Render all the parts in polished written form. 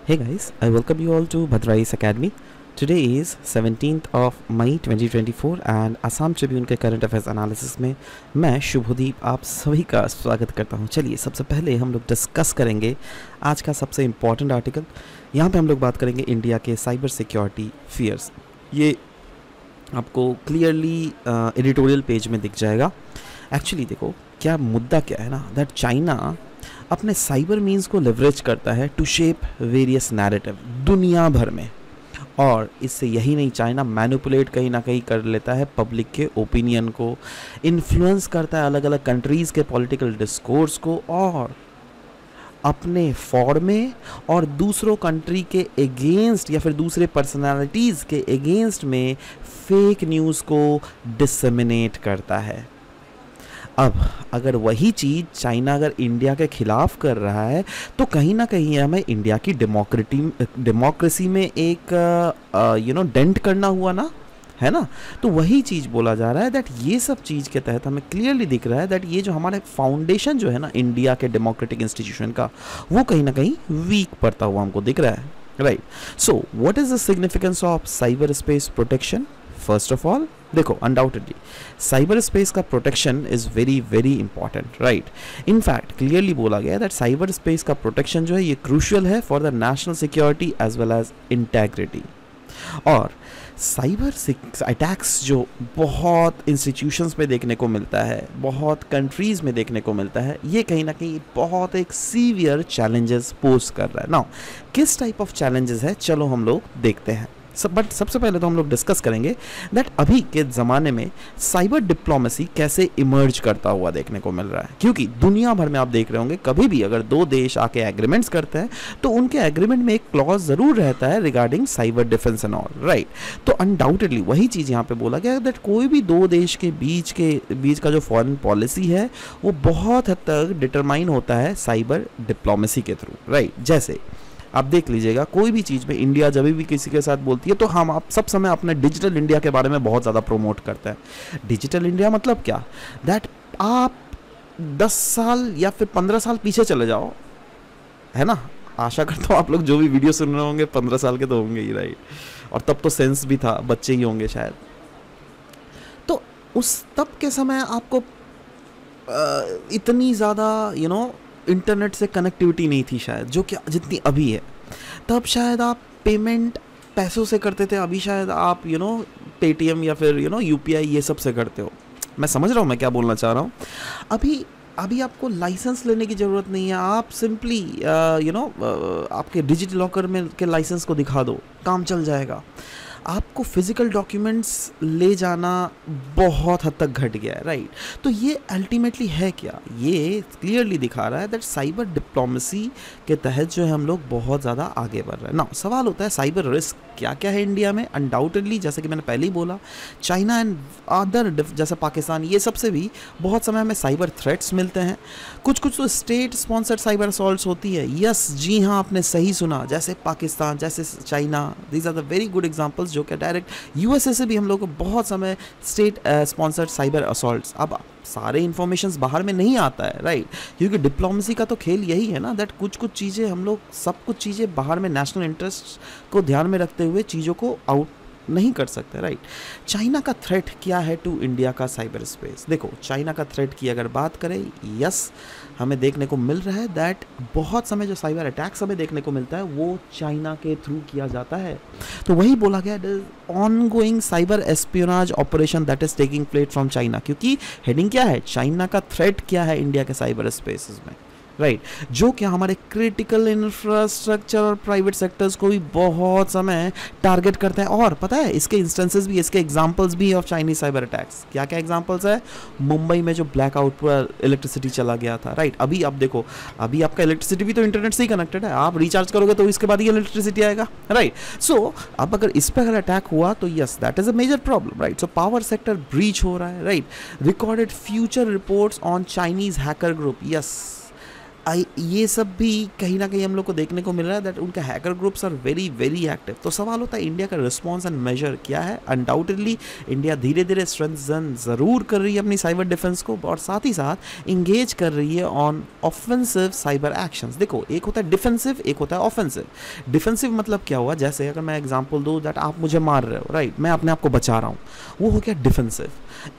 Hey guys, I welcome you all to Bhadrais Academy. Today is 17th of May 2024 and Assam Tribune के current affairs analysis में मैं शुभदीप आप सभी का स्वागत करता हूं। चलिए सबसे पहले हम लोग डिस्कस करेंगे आज का सबसे इम्पॉर्टेंट आर्टिकल। यहां पे हम लोग बात करेंगे इंडिया के साइबर सिक्योरिटी फियर्स। ये आपको क्लियरली एडिटोरियल पेज में दिख जाएगा। एक्चुअली देखो क्या मुद्दा क्या है ना, दैट चाइना अपने साइबर मीन्स को लेवरेज करता है टू शेप वेरियस नैरेटिव दुनिया भर में, और इससे यही नहीं चाइना मैनिपुलेट कहीं ना कहीं कर लेता है पब्लिक के ओपिनियन को, इन्फ्लुएंस करता है अलग अलग कंट्रीज़ के पॉलिटिकल डिस्कोर्स को, और अपने फॉर में और दूसरों कंट्री के एगेंस्ट या फिर दूसरे पर्सनालिटीज़ के एगेंस्ट में फेक न्यूज़ को डिसमिनेट करता है। अब अगर वही चीज़ चाइना अगर इंडिया के खिलाफ कर रहा है तो कहीं ना कहीं हमें इंडिया की डेमोक्रेसी में एक डेंट करना हुआ ना, है ना। तो वही चीज़ बोला जा रहा है दैट ये सब चीज़ के तहत हमें क्लियरली दिख रहा है दैट ये जो हमारे फाउंडेशन जो है ना इंडिया के डेमोक्रेटिक इंस्टीट्यूशन का, वो कहीं ना कहीं वीक पड़ता हुआ हमको दिख रहा है, right. So what is the significance of cyber space protection? First of all देखो, अनडाउटेडली साइबर स्पेस का protection is very very important, right. In fact clearly बोला गया है दैट साइबर स्पेस का प्रोटेक्शन जो है ये क्रूशियल है for the national security as well as integrity. और साइबर अटैक्स जो बहुत इंस्टीट्यूशंस में देखने को मिलता है, बहुत कंट्रीज़ में देखने को मिलता है, ये कहीं ना कहीं बहुत एक सीवियर चैलेंजेस पोज कर रहा है। नाउ किस टाइप ऑफ चैलेंजेस है, चलो हम लोग देखते हैं। बट सबसे पहले तो हम लोग डिस्कस करेंगे दैट अभी के ज़माने में साइबर डिप्लोमेसी कैसे इमर्ज करता हुआ देखने को मिल रहा है। क्योंकि दुनिया भर में आप देख रहे होंगे कभी भी अगर दो देश आके एग्रीमेंट्स करते हैं तो उनके एग्रीमेंट में एक क्लॉज ज़रूर रहता है regarding cyber defence and all, right. तो अनडाउटेडली वही चीज़ यहाँ पे बोला गया है दैट कोई भी दो देश के बीच का जो फॉरेन पॉलिसी है वो बहुत हद तक डिटरमाइन होता है साइबर डिप्लोमेसी के थ्रू, राइट। जैसे आप देख लीजिएगा कोई भी चीज़ में इंडिया जब भी किसी के साथ बोलती है तो हम आप सब समय अपने डिजिटल इंडिया के बारे में बहुत ज़्यादा प्रोमोट करते हैं। डिजिटल इंडिया मतलब क्या, दैट आप 10 साल या फिर 15 साल पीछे चले जाओ, है ना। आशा करता हूँ आप लोग जो भी वीडियो सुन रहे होंगे 15 साल के तो होंगे ही, राइट। और तब तो सेंस भी था, बच्चे ही होंगे शायद। तो उस तब के समय आपको इतनी ज़्यादा इंटरनेट से कनेक्टिविटी नहीं थी शायद, जो कि जितनी अभी है। तब शायद आप पेमेंट पैसों से करते थे, अभी शायद आप पेटीएम या फिर यूपीआई ये सब से करते हो। मैं समझ रहा हूँ मैं क्या बोलना चाह रहा हूँ। अभी आपको लाइसेंस लेने की ज़रूरत नहीं है, आप सिंपली आपके डिजिटल लॉकर में के लाइसेंस को दिखा दो, काम चल जाएगा। आपको फिजिकल डॉक्यूमेंट्स ले जाना बहुत हद तक घट गया है, राइट। तो ये अल्टीमेटली है क्या, ये क्लियरली दिखा रहा है दैट साइबर डिप्लोमेसी के तहत जो है हम लोग बहुत ज़्यादा आगे बढ़ रहे हैं ना। सवाल होता है साइबर रिस्क क्या क्या है इंडिया में। अनडाउटेडली जैसे कि मैंने पहले ही बोला, चाइना एंड अदर जैसे पाकिस्तान, ये सबसे भी बहुत समय हमें साइबर थ्रेट्स मिलते हैं। कुछ तो स्टेट स्पॉन्सर्ड साइबर असॉल्ट्स होती है, यस जी हाँ आपने सही सुना, जैसे पाकिस्तान, जैसे China, these are the very good examples जो कि डायरेक्ट यूएसए से भी हम लोग को बहुत समय स्टेट स्पॉन्सर्ड साइबर असॉल्ट्स। अब सारे इन्फॉर्मेशंस बाहर में नहीं आता है, राइट, क्योंकि डिप्लोमेसी का तो खेल यही है ना दैट कुछ चीज़ें हम लोग सब कुछ चीज़ें बाहर में नेशनल इंटरेस्ट को ध्यान में रखते हुए चीज़ों को आउट नहीं कर सकते, राइट। चाइना का थ्रेट क्या है टू इंडिया का साइबर स्पेस? देखो चाइना का थ्रेट की अगर बात करें, यस हमें देखने को मिल रहा है दैट बहुत समय जो साइबर अटैक्स हमें देखने को मिलता है वो चाइना के थ्रू किया जाता है। तो वही बोला गया on going cyber espionage operation that is taking place from China, क्योंकि हेडिंग क्या है, चाइना का थ्रेट क्या है इंडिया के साइबर स्पेसेस में, राइट। जो क्या हमारे क्रिटिकल इंफ्रास्ट्रक्चर और प्राइवेट सेक्टर्स को भी बहुत समय टारगेट करते हैं। और पता है इसके इंस्टेंसेस भी, इसके एग्जांपल्स भी ऑफ चाइनीज साइबर अटैक्स। क्या क्या एग्जांपल्स है? मुंबई में जो ब्लैकआउट पर इलेक्ट्रिसिटी चला गया था, राइट। अभी आप देखो, अभी आपका इलेक्ट्रिसिटी भी तो इंटरनेट से ही कनेक्टेड है, आप रिचार्ज करोगे तो इसके बाद ही इलेक्ट्रिसिटी आएगा, राइट। सो अब अगर इस पर अगर अटैक हुआ तो yes that is a major problem, right. So power sector breach हो रहा है, right. Recorded future reports on Chinese hacker group, yes ये सब भी कहीं ना कहीं हम लोग को देखने को मिल रहा है दैट उनका hacker groups are very very active. तो सवाल होता है इंडिया का रिस्पॉन्स एंड मेजर क्या है। अनडाउटेडली इंडिया धीरे धीरे स्ट्रेंथन ज़रूर कर रही है अपनी साइबर डिफेंस को, और साथ ही साथ इंगेज कर रही है ऑन ऑफेंसिव साइबर एक्शंस। देखो, एक होता है डिफेंसिव, एक होता है ऑफेंसिव। डिफेंसिव मतलब क्या हुआ, जैसे अगर मैं एग्जांपल दूँ दैट आप मुझे मार रहे हो, राइट, मैं अपने आप को बचा रहा हूँ, वो हो गया डिफेंसिव।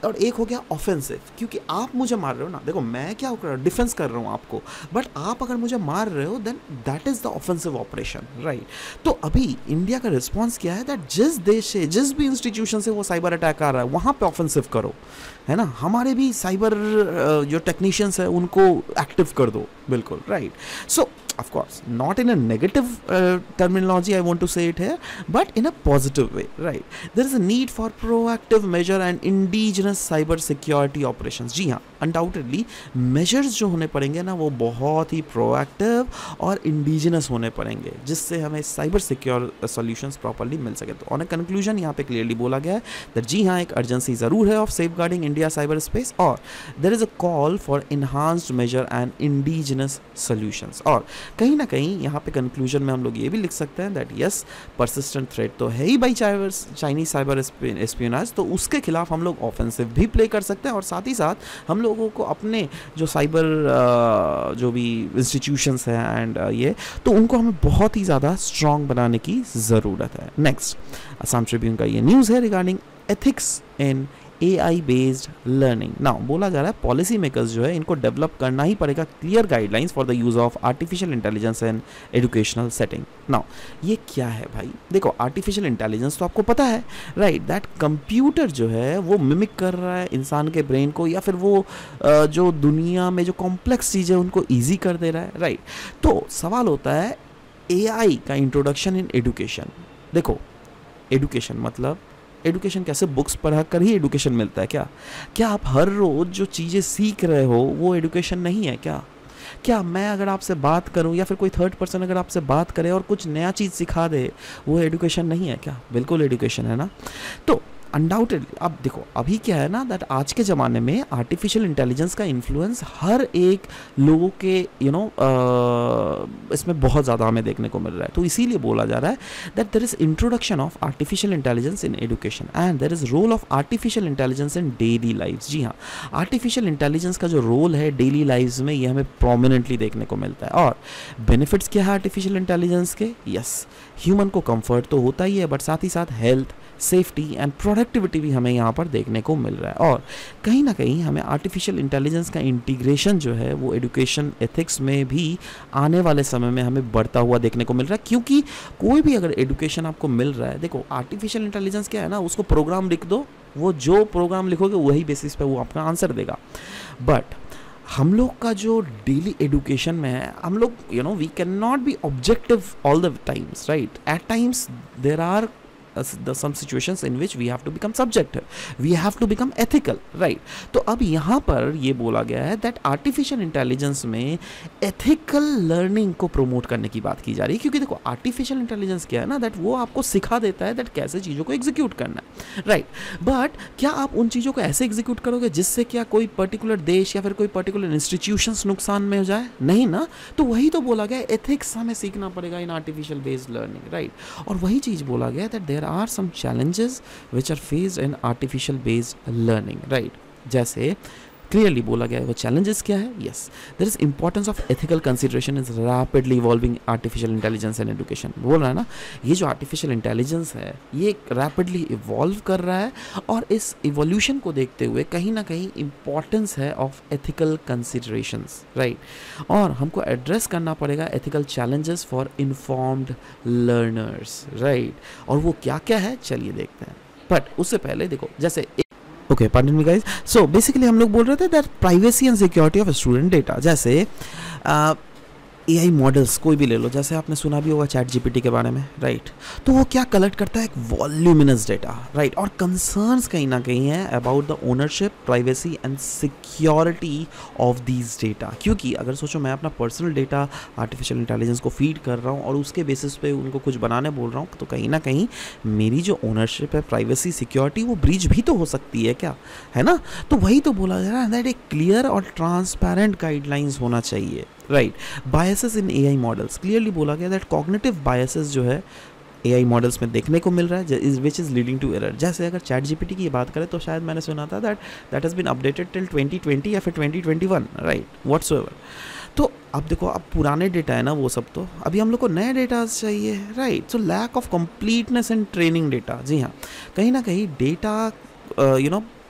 और एक हो गया ऑफेंसिव, क्योंकि आप मुझे मार रहे हो ना, देखो मैं क्या कर रहा हूँ, डिफेंस कर रहा हूँ आपको, बट आप अगर मुझे मार रहे हो then that is the offensive operation, right. तो अभी इंडिया का रिस्पांस क्या है दैट जिस देश से, जिस भी इंस्टीट्यूशन से वो साइबर अटैक आ रहा है वहाँ पे ऑफेंसिव करो, है ना। हमारे भी साइबर जो टेक्नीशियंस है उनको एक्टिव कर दो, बिल्कुल, right. So of course not in a negative terminology I want to say it here, but in a positive way, right. There is a need for proactive measure and indigenous cyber security operations। जी हाँ, undoubtedly measures जो होने पड़ेंगे ना वो बहुत ही proactive और indigenous होने पड़ेंगे, जिससे हमें cyber secure solutions properly मिल सके। तो on a conclusion यहाँ पे clearly बोला गया है that जी हाँ, एक urgency ज़रूर है of safeguarding India cyber space, और there is a call for enhanced measure and indigenous solutions। और कहीं ना कहीं यहाँ पे कंक्लूजन में हम लोग ये भी लिख सकते हैं दैट यस, परसिस्टेंट थ्रेट तो है ही बाई चाइनीज साइबर एस्पियोनाज, तो उसके खिलाफ हम लोग ऑफेंसिव भी प्ले कर सकते हैं, और साथ ही साथ हम लोगों को अपने जो साइबर जो भी इंस्टीट्यूशंस हैं एंड ये, तो उनको हमें बहुत ही ज़्यादा स्ट्रॉन्ग बनाने की ज़रूरत है। नेक्स्ट, असम ट्रिब्यून का ये न्यूज़ है regarding ethics in AI based learning. Now बोला जा रहा है पॉलिसी मेकर्स जो है इनको डेवलप करना ही पड़ेगा clear guidelines for the use of artificial intelligence in educational setting. Now ये क्या है भाई, देखो आर्टिफिशियल इंटेलिजेंस तो आपको पता है, राइट, दैट कंप्यूटर जो है वो मिमिक कर रहा है इंसान के ब्रेन को, या फिर वो जो दुनिया में जो कॉम्प्लेक्स चीज़ें उनको ईजी कर दे रहा है, राइट। तो सवाल होता है AI का इंट्रोडक्शन इन एजुकेशन। देखो एजुकेशन मतलब एजुकेशन कैसे, बुक्स पढ़ा कर ही एजुकेशन मिलता है क्या? क्या आप हर रोज़ जो चीज़ें सीख रहे हो वो एजुकेशन नहीं है क्या? क्या मैं अगर आपसे बात करूं या फिर कोई थर्ड पर्सन अगर आपसे बात करे और कुछ नया चीज़ सिखा दे, वो एजुकेशन नहीं है क्या? बिल्कुल एजुकेशन है ना। तो अनडाउटेडली अब देखो अभी क्या है ना दैट आज के ज़माने में आर्टिफिशियल इंटेलिजेंस का इन्फ्लुएंस हर एक लोगों के इसमें बहुत ज़्यादा हमें देखने को मिल रहा है। तो इसीलिए बोला जा रहा है that there is introduction of artificial intelligence in education and there is role of artificial intelligence in daily lifes. जी हाँ, आर्टिफिशियल इंटेलिजेंस का जो रोल है डेली लाइफ्स में ये हमें प्रोमिनेंटली देखने को मिलता है। और बेनिफिट्स क्या है आर्टिफिशियल इंटेलिजेंस के? यस, ह्यूमन को कंफर्ट तो होता ही है, बट साथ ही साथ हेल्थ, सेफ्टी एंड प्रोडक्टिविटी भी हमें यहाँ पर देखने को मिल रहा है। और कहीं ना कहीं हमें आर्टिफिशियल इंटेलिजेंस का इंटीग्रेशन जो है वो एजुकेशन एथिक्स में भी आने वाले समय में हमें बढ़ता हुआ देखने को मिल रहा है, क्योंकि कोई भी अगर एजुकेशन आपको मिल रहा है, देखो आर्टिफिशियल इंटेलिजेंस क्या है ना, उसको प्रोग्राम लिख दो, वो जो प्रोग्राम लिखोगे वही बेसिस पे वो आपका आंसर देगा। बट हम लोग का जो डेली एजुकेशन में है, हम लोग we can not be objective all the times, right. At times there are some situations in which we have to become subjective, we have to become ethical, right। तो अब यहाँ पर ये बोला गया है that artificial intelligence में ethical learning को promote करने की बात की जा रही है, क्योंकि देखो artificial intelligence क्या है ना that वो आपको सिखा देता है that कैसे चीज़ों को execute करना है, right। but क्या आप उन चीज़ों को ऐसे execute करोगे जिससे क्या कोई particular देश या फिर कोई particular institutions नुकसान में हो जाए? नहीं ना। तो वही तो बोला गया ethics हमें सीखना पड़ेगा in artificial based learning, right। और वही चीज़ बोला गया that there are some challenges which are faced in artificial based learning, right। जैसे क्लियरली बोला गया है वो चैलेंजेस क्या है। Yes, there is importance of ethical consideration is rapidly evolving artificial intelligence in education. बोल रहा है ना, ये जो आर्टिफिशियल इंटेलिजेंस है ये रैपिडली इवॉल्व कर रहा है, और इस इवोल्यूशन को देखते हुए कहीं ना कहीं इंपॉर्टेंस है ऑफ एथिकल कंसिडरेशंस, राइट। और हमको एड्रेस करना पड़ेगा ethical challenges for informed learners, right. और वो क्या क्या है चलिए देखते हैं, बट उससे पहले देखो जैसे okay pardon me guys. So basically हम लोग बोल रहे थे that privacy and security of student data. जैसे AI मॉडल्स कोई भी ले लो, जैसे आपने सुना भी होगा चैट GPT के बारे में, राइट। तो वो क्या कलेक्ट करता है, एक वॉल्यूमिनस डेटा, राइट। और कंसर्न्स कहीं ना कहीं है about the ownership, privacy and security of these data. क्योंकि अगर सोचो मैं अपना पर्सनल डेटा आर्टिफिशियल इंटेलिजेंस को फीड कर रहा हूँ और उसके बेसिस पे उनको कुछ बनाने बोल रहा हूँ, तो कहीं ना कहीं मेरी जो ओनरशिप है, प्राइवेसी, सिक्योरिटी, वो ब्रीच भी तो हो सकती है क्या, है ना। तो वही तो बोला जा रहा है दैट एक क्लियर और ट्रांसपेरेंट गाइडलाइंस होना चाहिए, राइट। बायसेस इन एआई मॉडल्स, क्लियरली बोला गया दैट कॉग्निटिव बायसेस जो है एआई मॉडल्स में देखने को मिल रहा है which is leading to error. जैसे अगर चैट जीपीटी की बात करें तो शायद मैंने सुना था that has been updated till 2020 या फिर 2021, राइट, व्हाट्सएवर। तो अब देखो, अब पुराने डेटा है ना वो सब, तो अभी हम लोग को नए डेटा चाहिए, right. So lack of completeness in training data, जी हाँ, कहीं ना कहीं डेटा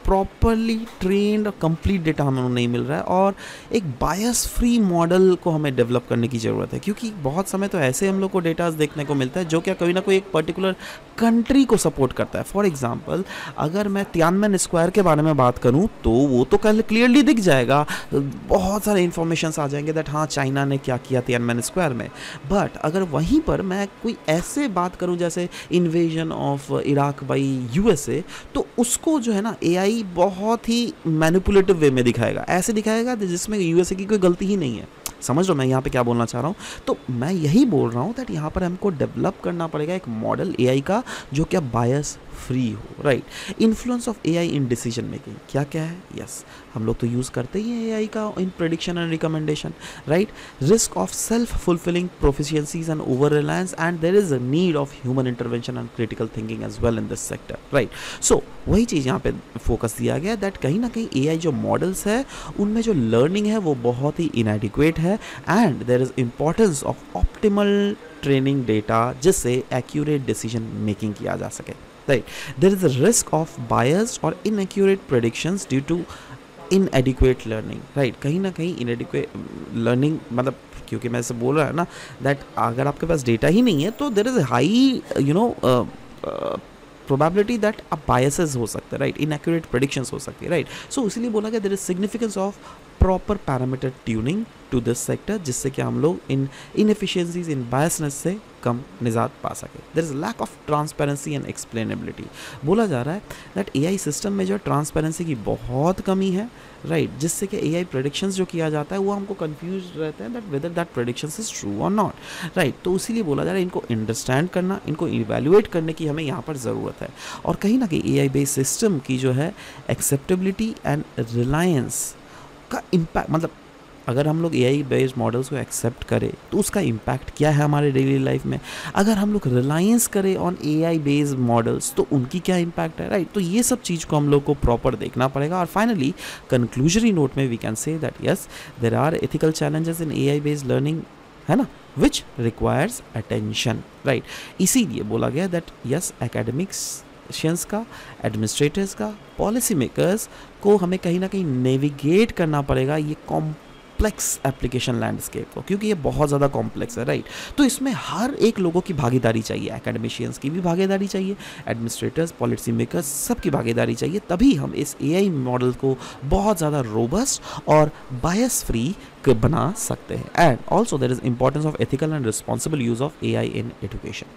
प्रॉपरली ट्रेंड और कंप्लीट डेटा हमें नहीं मिल रहा है, और एक बायस फ्री मॉडल को हमें डेवलप करने की ज़रूरत है, क्योंकि बहुत समय तो ऐसे हम लोग को डेटास देखने को मिलता है जो क्या कोई ना कोई एक पर्टिकुलर कंट्री को सपोर्ट करता है। फॉर एग्जांपल, अगर मैं तियानमेन स्क्वायर के बारे में बात करूं तो वो तो कल क्लियरली दिख जाएगा, बहुत सारे इन्फॉर्मेशंस आ जाएंगे दैट हाँ चाइना ने क्या किया तियानमेन स्क्वायर में। बट अगर वहीं पर मैं कोई ऐसे बात करूं जैसे invasion of Iraq by USA, तो उसको जो है ना एआई बहुत ही मैनिपुलेटिव वे में दिखाएगा, ऐसे दिखाएगा जिसमें यूएसए की कोई गलती ही नहीं है। समझ लो मैं यहाँ पे क्या बोलना चाह रहा हूँ। तो मैं यही बोल रहा हूँ दैट यहाँ पर हमको डेवलप करना पड़ेगा एक मॉडल एआई का जो क्या बायस फ्री हो, right. Influence of AI in decision making क्या क्या है? यस, हम लोग तो यूज़ करते ही हैं एआई का in prediction and recommendation, right. Risk of self fulfilling proficiencies and over reliance, and there is a need of human intervention and critical thinking as well in this sector, right. So वही चीज़ यहाँ पे focus दिया गया that कहीं ना कहीं AI जो मॉडल्स है उनमें जो लर्निंग है वो बहुत ही इनएडिक्वेट है, and there is importance of optimal training data जिससे एक्यूरेट डिसीजन मेकिंग किया जा सके, right. There is a risk of biased और inaccurate predictions due to inadequate learning, right. कहीं ना कहीं इनएडिक्वेट लर्निंग मतलब, क्योंकि मैं ऐसे बोल रहा है ना दैट अगर आपके पास डेटा ही नहीं है तो there is high probability that अब बायसेस हो सकते हैं, राइट, इनएक्यूरेट प्रेडिक्शंस हो सकती है, राइट। सो इसीलिए बोला गया there is significance of proper parameter tuning to this sector, जिससे कि हम लोग इन इनएफिशिएंसीज इन बायसनेस से कम निजात पा सके। There is lack of transparency and explainability. बोला जा रहा है दैट एआई सिस्टम में जो ट्रांसपेरेंसी की बहुत कमी है, राइट, जिससे कि एआई प्रेडिक्शंस जो किया जाता है वो हमको कंफ्यूज रहते हैं that whether that predictions is true और नॉट, राइट। तो इसीलिए बोला जा रहा है इनको अंडरस्टैंड करना, इनको इवैल्यूएट करने की हमें यहाँ पर ज़रूरत है, और कहीं ना कहीं एआई बेस्ड सिस्टम की जो है एक्सेप्टेबिलिटी एंड रिलायंस का इम्पैक्ट, मतलब अगर हम लोग एआई बेस्ड मॉडल्स को एक्सेप्ट करें तो उसका इम्पैक्ट क्या है हमारे डेली लाइफ में, अगर हम लोग रिलायंस करें ऑन एआई बेस्ड मॉडल्स तो उनकी क्या इम्पैक्ट है, राइट। तो ये सब चीज़ को हम लोग को प्रॉपर देखना पड़ेगा, और फाइनली कंक्लूजरी नोट में we can say that yes there are ethical challenges in AI based learning, है ना, विच रिक्वायर्स अटेंशन, राइट। इसीलिए बोला गया दैट यस एकेडमिक्स का, एडमिनिस्ट्रेटर्स का, पॉलिसी मेकर्स को हमें कहीं ना कहीं नेविगेट करना पड़ेगा ये कॉम्प्लेक्स एप्लीकेशन लैंडस्केप को, क्योंकि ये बहुत ज़्यादा कॉम्प्लेक्स है, राइट। तो इसमें हर एक लोगों की भागीदारी चाहिए, एकेडमिशियंस की भी भागीदारी चाहिए, एडमिनिस्ट्रेटर्स, पॉलिसी मेकर्स, सबकी भागीदारी चाहिए, तभी हम इस एआई मॉडल को बहुत ज़्यादा रोबस्ट और बायस फ्री बना सकते हैं। And also there is importance of ethical and responsible use of AI in education.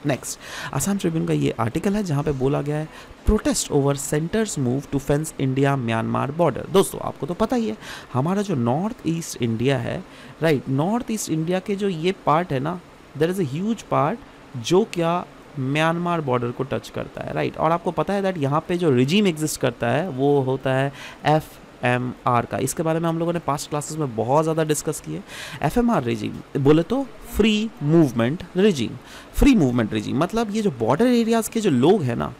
Next, Assam tribune का ये आर्टिकल है जहाँ पे बोला गया है protest over centres move to fence India Myanmar border. दोस्तों आपको तो पता ही है हमारा जो नॉर्थ ईस्ट इंडिया है, राइट, नॉर्थ ईस्ट इंडिया के जो ये पार्ट है ना, there is a huge part जो क्या म्यांमार बॉर्डर को टच करता है, राइट। और आपको पता है दैट यहाँ पे जो रिजीम एग्जिस्ट करता है वो होता है FMR का। इसके बारे में हम लोगों ने पास्ट क्लासेस में बहुत ज़्यादा डिस्कस किए। FMR रिजीम बोले तो free movement regime. Free movement regime मतलब ये जो बॉर्डर एरियाज़ के जो लोग हैं ना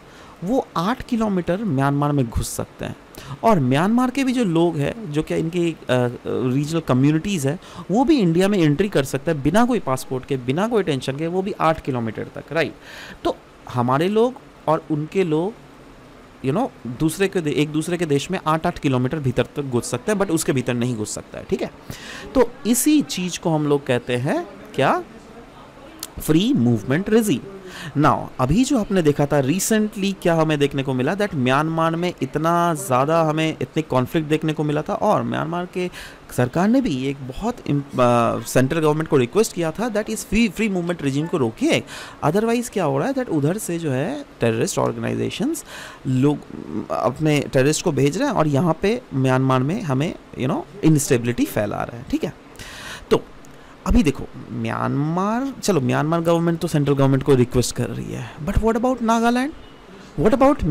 वो 8 किलोमीटर म्यांमार में घुस सकते हैं, और म्यांमार के भी जो लोग हैं जो क्या इनकी रीजनल कम्युनिटीज़ है वो भी इंडिया में एंट्री कर सकते हैं बिना कोई पासपोर्ट के, बिना कोई टेंशन के, वो भी 8 किलोमीटर तक, राइट। तो हमारे लोग और उनके लोग एक दूसरे के देश में 8-8 किलोमीटर भीतर तक घुस सकते हैं, बट उसके भीतर नहीं घुस सकता है, ठीक है। तो इसी चीज़ को हम लोग कहते हैं क्या, फ्री मूवमेंट रिजीम। नाउ अभी जो आपने देखा था रिसेंटली क्या हमें देखने को मिला दैट म्यांमार में इतना ज़्यादा हमें इतने कॉन्फ्लिक्ट देखने को मिला था, और म्यांमार के सरकार ने भी एक बहुत सेंट्रल गवर्नमेंट को रिक्वेस्ट किया था दैट इस फ्री मूवमेंट रिजीम को रोकिए, अदरवाइज़ क्या हो रहा है दैट उधर से जो है टेररिस्ट ऑर्गेनाइजेशंस लोग अपने टेररिस्ट को भेज रहे हैं और यहाँ पे म्यांमार में हमें इंस्टेबिलिटी फैला रहे हैं, ठीक है। तो अभी देखो म्यांमार गवर्नमेंट तो सेंट्रल गवर्नमेंट को रिक्वेस्ट कर रही है, but what about Nagaland, what about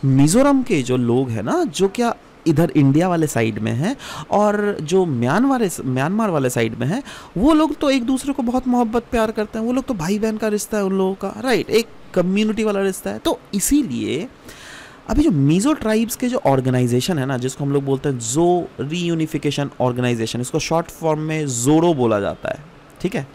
Mizoram के जो लोग हैं ना जो क्या इधर इंडिया वाले साइड में है, और जो म्यांमार वाले साइड में है, वो लोग तो एक दूसरे को बहुत मोहब्बत प्यार करते हैं, वो लोग तो भाई बहन का रिश्ता है उन लोगों का, राइट, एक कम्युनिटी वाला रिश्ता है। तो इसीलिए अभी जो मीज़ो ट्राइब्स के जो ऑर्गेनाइजेशन है ना, जिसको हम लोग बोलते हैं जो रीयूनिफिकेशन ऑर्गेनाइजेशन, इसको शॉर्ट फॉर्म में जोरो बोला जाता है, ठीक है।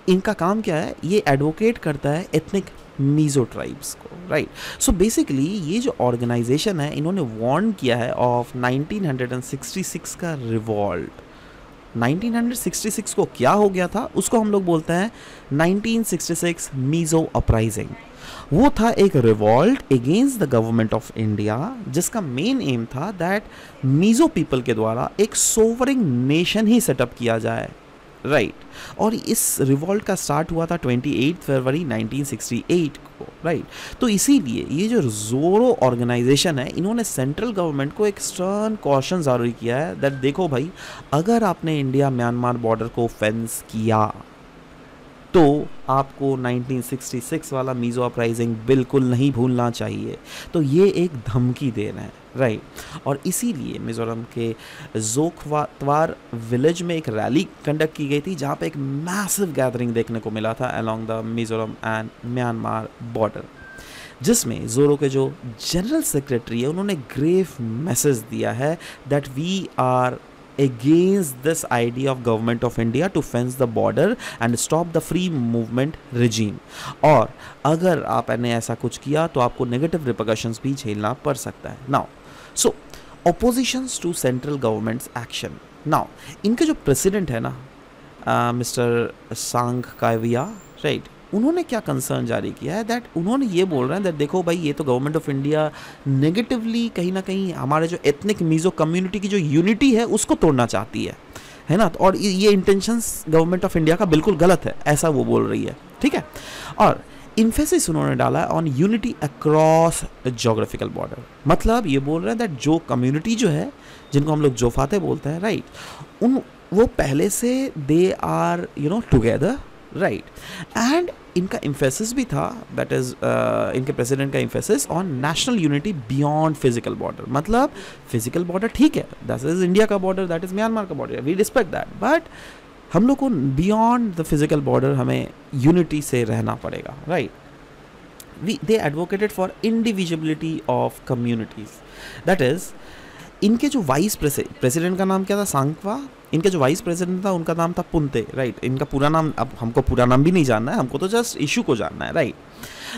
इनका काम क्या है, ये एडवोकेट करता है एथनिक मीज़ो ट्राइब्स को, राइट। सो बेसिकली ये जो ऑर्गेनाइजेशन है, इन्होंने वार्न किया है ऑफ 1966 का रिवॉल्ट। 1966 को क्या हो गया था, उसको हम लोग बोलते हैं 1966 मीज़ो अपराइजिंग। वो था एक revolt against the government of India, जिसका मेन एम था दैट मीज़ो पीपल के द्वारा एक सोवरिंग नेशन ही सेटअप किया जाए, राइट। और इस रिवॉल्ट का स्टार्ट हुआ था 28 फरवरी 1968 को, राइट। तो इसीलिए ये जो जोरो ऑर्गेनाइजेशन है, इन्होंने सेंट्रल गवर्नमेंट को एक स्टर्न कॉशन जारी किया है दैट देखो भाई, अगर आपने इंडिया म्यांमार बॉर्डर को फेंस किया तो आपको 1966 वाला मीज़ो अपराइजिंग बिल्कुल नहीं भूलना चाहिए। तो ये एक धमकी दे रहे हैं, राइट। और इसीलिए मिज़ोरम के जोखवातवार विलेज में एक रैली कंडक्ट की गई थी, जहाँ पे एक मैसिव गैदरिंग देखने को मिला था along the Mizoram and Myanmar border, जिसमें जोरो के जो जनरल सेक्रेटरी है, उन्होंने ग्रेव मैसेज दिया है that we are against this idea of government of India to fence the border and stop the free movement regime। और अगर आपने ऐसा कुछ किया तो आपको नेगेटिव रिपरकशंस भी झेलना पड़ सकता है। Now so oppositions to central government's action। Now इनके जो प्रेसिडेंट है ना, मिस्टर सांग काविया, राइट, उन्होंने क्या कंसर्न जारी किया है दैट उन्होंने ये बोल रहे हैं दैट देखो भाई, ये तो गवर्नमेंट ऑफ इंडिया नेगेटिवली कहीं ना कहीं हमारे जो एथनिक मीज़ो कम्युनिटी की जो यूनिटी है उसको तोड़ना चाहती है ना। तो और ये इंटेंशंस गवर्नमेंट ऑफ इंडिया का बिल्कुल गलत है, ऐसा वो बोल रही है, ठीक है। और इन्फेसिस उन्होंने डाला है on unity across geographical border. मतलब ये बोल रहे हैं दैट जो कम्युनिटी जो है, जिनको हम लोग जोफाते बोलते हैं, राइट, वो पहले से they are together, right. And इनका इम्फेसिस भी था, दैट इज इनके प्रेसिडेंट का emphasis on national unity beyond physical border. मतलब फिजिकल बॉर्डर ठीक है, दैट इज इंडिया का बॉर्डर, दैट इज म्यांमार का border, we respect that, but हम लोग को बियॉन्ड द फिजिकल बॉर्डर हमें यूनिटी से रहना पड़ेगा, right. they advocated for indivisibility of communities। that is, इनके जो वाइस प्रेसिडेंट का नाम क्या था, सांगवा। इनके जो वाइस प्रेसिडेंट था उनका नाम था पुंते, राइट। इनका पूरा नाम, अब हमको पूरा नाम भी नहीं जानना है, हमको तो जस्ट इशू को जानना है, राइट।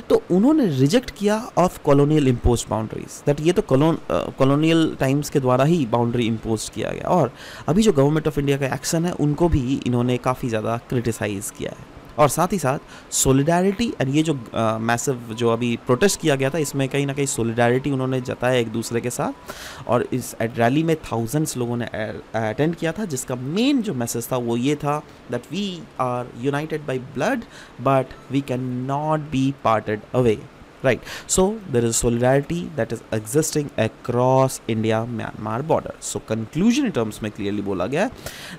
तो उन्होंने रिजेक्ट किया of colonial impose boundaries, that ये तो कॉलोनियल टाइम्स के द्वारा ही बाउंड्री इम्पोज किया गया। और अभी जो गवर्नमेंट ऑफ इंडिया का एक्शन है उनको भी इन्होंने काफ़ी ज़्यादा क्रिटिसाइज़ किया है। और साथ ही साथ सोलिडारिटी, एंड ये जो मैसिव जो अभी प्रोटेस्ट किया गया था, इसमें कहीं ना कहीं सोलिडारिटी उन्होंने जताया एक दूसरे के साथ। और इस रैली में थाउजेंड्स लोगों ने अटेंड किया था, जिसका मेन जो मैसेज था वो ये था that we are united by blood but we can not be parted away, right? So there is solidarity that is existing across India Myanmar border। So conclusion terms में clearly बोला गया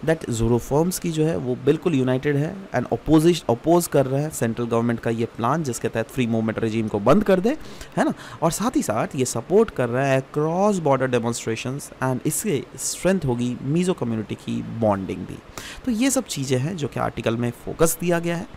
that Zoro firms की जो है वो बिल्कुल United है and oppose कर रहे हैं सेंट्रल गवर्नमेंट का ये प्लान, जिसके तहत फ्री मूवमेंट रेजिम को बंद कर दे, है ना। और साथ ही साथ ये सपोर्ट कर रहा है क्रॉस बॉर्डर डेमोन्स्ट्रेशंस, एंड इससे स्ट्रेंथ होगी मीज़ो कम्युनिटी की बॉन्डिंग भी। तो ये सब चीज़ें हैं जो कि आर्टिकल में फोकस दिया गया है।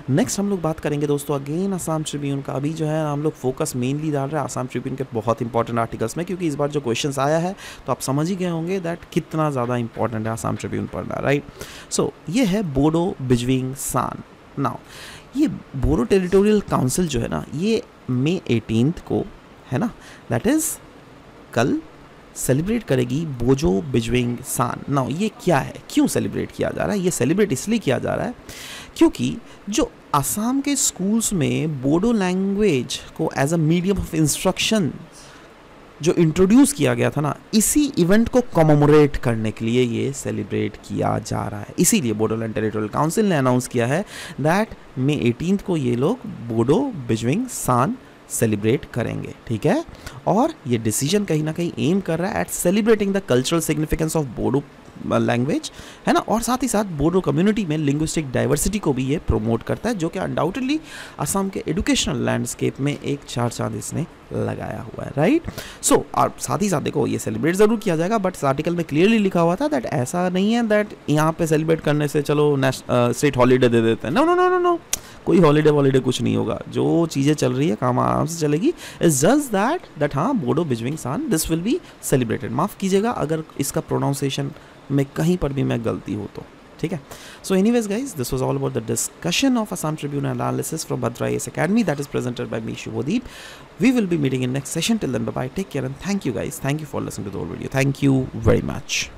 नेक्स्ट हम लोग बात करेंगे दोस्तों अगेन असम ट्रिब्यून का। अभी जो है हम लोग फोकस मेनली डाल रहे हैं असम ट्रिब्यून के बहुत इंपॉर्टेंट आर्टिकल्स में, क्योंकि इस बार जो क्वेश्चंस आया है तो आप समझ ही गए होंगे दैट कितना ज़्यादा इंपॉर्टेंट है असम ट्रिब्यून पढ़ना, राइट। सो ये है बोडो बिजविंग सान। नाउ ये बोडो टेरिटोरियल काउंसिल जो है ना, ये मई 18 को, है ना, दैट इज़ कल सेलिब्रेट करेगी बोजो बिजविंग सान। नाउ ये क्या है, क्यों सेलिब्रेट किया जा रहा है? ये सेलिब्रेट इसलिए किया जा रहा है क्योंकि जो असम के स्कूल्स में बोडो लैंग्वेज को as a medium of instruction जो इंट्रोड्यूस किया गया था ना, इसी इवेंट को कॉमेमोरेट करने के लिए ये सेलिब्रेट किया जा रहा है। इसीलिए बोडोलैंड टेरिटोरियल काउंसिल ने अनाउंस किया है दैट मई 18 को ये लोग बोडो बिजविंग सान सेलिब्रेट करेंगे, ठीक है। और ये डिसीजन कहीं ना कहीं एम कर रहा है at celebrating the cultural significance of Bodo language, है ना, और साथ ही साथ बोडो कम्युनिटी में लिंग्विस्टिक डाइवर्सिटी को भी ये प्रमोट करता है, जो कि अनडाउटेडली असम के एजुकेशनल लैंडस्केप में एक चार चांद इसने लगाया हुआ है, राइट। सो और साथ ही साथ देखो ये सेलिब्रेट ज़रूर किया जाएगा, बट इस आर्टिकल में क्लियरली लिखा हुआ था दैट ऐसा नहीं है दैट यहाँ पे सेलिब्रेट करने से चलो स्टेट हॉलीडे दे देते हैं। No no no no no, कोई हॉलीडे वॉलीडे कुछ नहीं होगा, जो चीज़ें चल रही है काम आराम से चलेगी। इज जस्ट दैट हाँ बोडो बिजविंग सान दिस विल बी सेलिब्रेटेड। माफ़ कीजिएगा अगर इसका प्रोनाउंसिएशन में कहीं पर भी मैं गलती हो तो, ठीक है। So anyways guys, this was all about the discussion of Assam Tribune analysis from Bhadra IAS academy that is presented by me Shubhdeep. We will be meeting in next session, till then bye bye, take care and thank you guys, thank you for listening to the whole video, thank you very much.